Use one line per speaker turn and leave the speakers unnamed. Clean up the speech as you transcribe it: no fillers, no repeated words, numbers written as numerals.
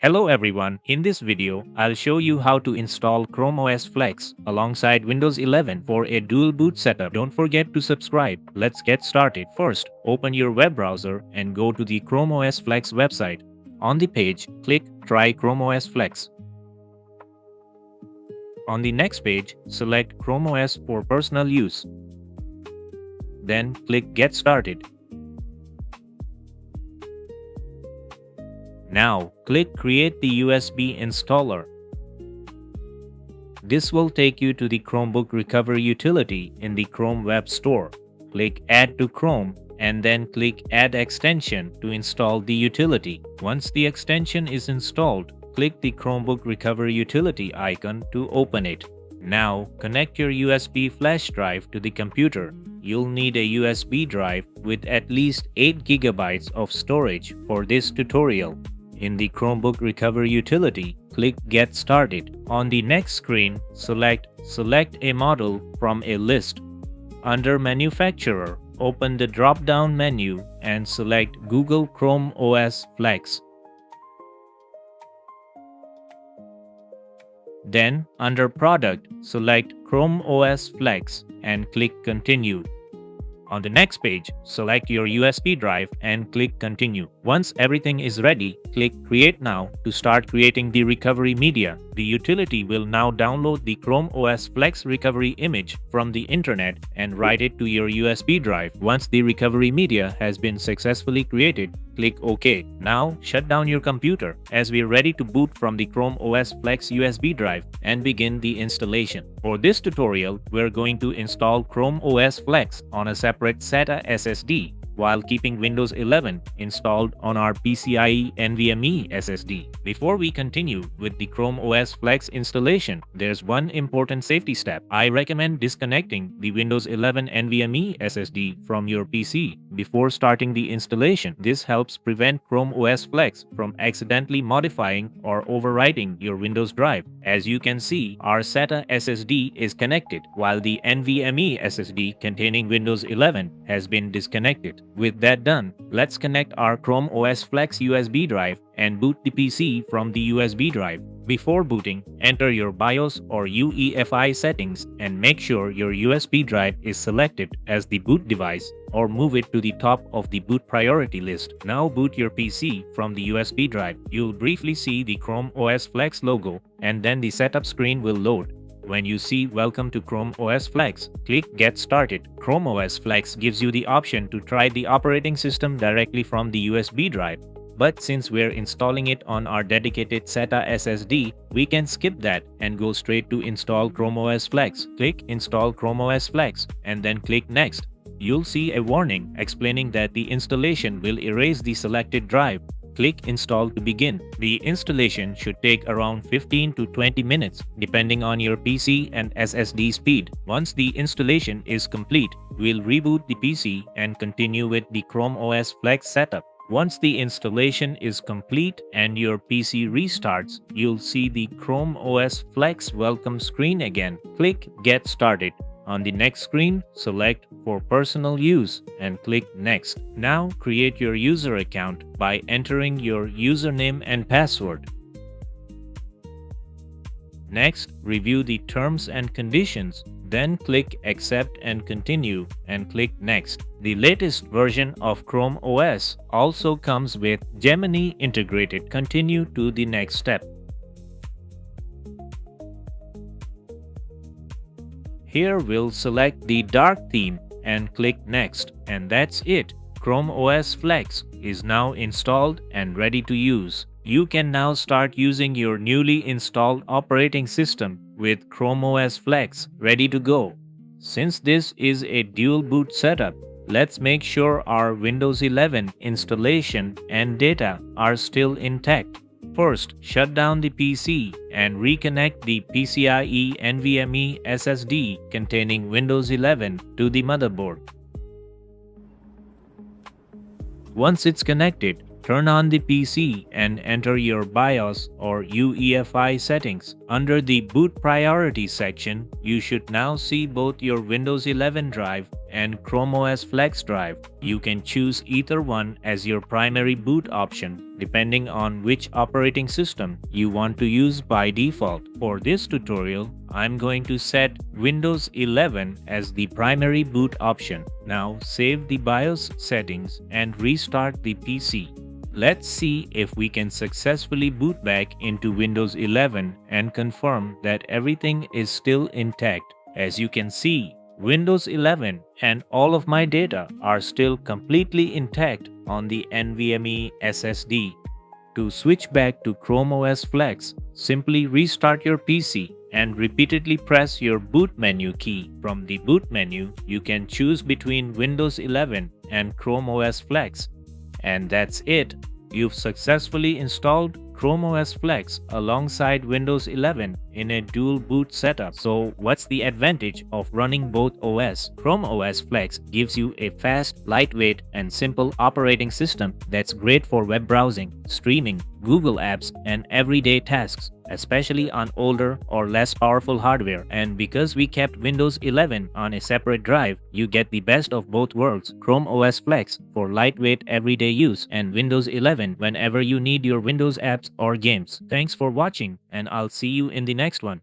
Hello everyone, in this video, I'll show you how to install ChromeOS Flex alongside Windows 11 for a dual boot setup. Don't forget to subscribe. Let's get started. First, open your web browser and go to the ChromeOS Flex website. On the page, click Try ChromeOS Flex. On the next page, select ChromeOS for personal use. Then click Get Started. Now, click Create the USB installer. This will take you to the Chromebook recovery utility in the Chrome Web Store. Click Add to Chrome and then click Add Extension to install the utility. Once the extension is installed, click the Chromebook recovery utility icon to open it. Now, connect your USB flash drive to the computer. You'll need a USB drive with at least 8 GB of storage for this tutorial. In the Chromebook recovery utility, click Get Started. On the next screen, select a model from a list. Under Manufacturer, open the drop-down menu and select Google ChromeOS Flex. Then, under Product, select ChromeOS Flex and click Continue. On the next page, select your USB drive and click Continue. Once everything is ready, click Create Now to start creating the recovery media. The utility will now download the ChromeOS Flex recovery image from the internet and write it to your USB drive. Once the recovery media has been successfully created, click OK. Now, shut down your computer as we're ready to boot from the ChromeOS Flex USB drive and begin the installation. For this tutorial, we're going to install ChromeOS Flex on a separate SATA SSD while keeping Windows 11 installed on our PCIe NVMe SSD. Before we continue with the ChromeOS Flex installation, there's one important safety step. I recommend disconnecting the Windows 11 NVMe SSD from your PC before starting the installation. This helps prevent ChromeOS Flex from accidentally modifying or overwriting your Windows drive. As you can see, our SATA SSD is connected, while the NVMe SSD containing Windows 11 has been disconnected. With that done, let's connect our ChromeOS Flex USB drive and boot the PC from the USB drive. Before booting, enter your BIOS or UEFI settings and make sure your USB drive is selected as the boot device or move it to the top of the boot priority list. Now boot your PC from the USB drive. You'll briefly see the ChromeOS Flex logo and then the setup screen will load. When you see Welcome to ChromeOS Flex, click Get Started. ChromeOS Flex gives you the option to try the operating system directly from the USB drive. But since we're installing it on our dedicated SATA SSD, we can skip that and go straight to Install ChromeOS Flex. Click Install ChromeOS Flex and then click Next. You'll see a warning explaining that the installation will erase the selected drive. Click Install to begin. The installation should take around 15 to 20 minutes depending on your PC and SSD speed. Once the installation is complete, we'll reboot the PC and continue with the ChromeOS Flex setup. Once the installation is complete and your PC restarts, you'll see the ChromeOS Flex welcome screen again. Click Get Started. On the next screen, select For Personal Use and click Next. Now create your user account by entering your username and password. Next, review the terms and conditions, then click Accept and Continue and click Next. The latest version of Chrome OS also comes with Gemini integrated. Continue to the next step. Here we'll select the dark theme and click Next, and that's it. ChromeOS Flex is now installed and ready to use. You can now start using your newly installed operating system with ChromeOS Flex ready to go. Since this is a dual boot setup, let's make sure our Windows 11 installation and data are still intact. First, shut down the PC and reconnect the PCIe NVMe SSD containing Windows 11 to the motherboard. Once it's connected, Turn on the PC and enter your BIOS or UEFI settings. Under the Boot Priority section, you should now see both your Windows 11 drive and ChromeOS Flex drive. You can choose either one as your primary boot option, depending on which operating system you want to use by default. For this tutorial, I'm going to set Windows 11 as the primary boot option. Now save the BIOS settings and restart the PC. Let's see if we can successfully boot back into Windows 11 and confirm that everything is still intact. As you can see, Windows 11 and all of my data are still completely intact on the NVMe SSD. To switch back to ChromeOS Flex, simply restart your PC and repeatedly press your boot menu key. From the boot menu, you can choose between Windows 11 and ChromeOS Flex. And that's it. You've successfully installed ChromeOS Flex alongside Windows 11 in a dual boot setup. So what's the advantage of running both OS? ChromeOS Flex gives you a fast, lightweight, and simple operating system that's great for web browsing, streaming, Google apps, and everyday tasks, especially on older or less powerful hardware. And because we kept Windows 11 on a separate drive, you get the best of both worlds: ChromeOS Flex for lightweight everyday use and Windows 11 whenever you need your Windows apps or games. Thanks for watching, and I'll see you in the next one.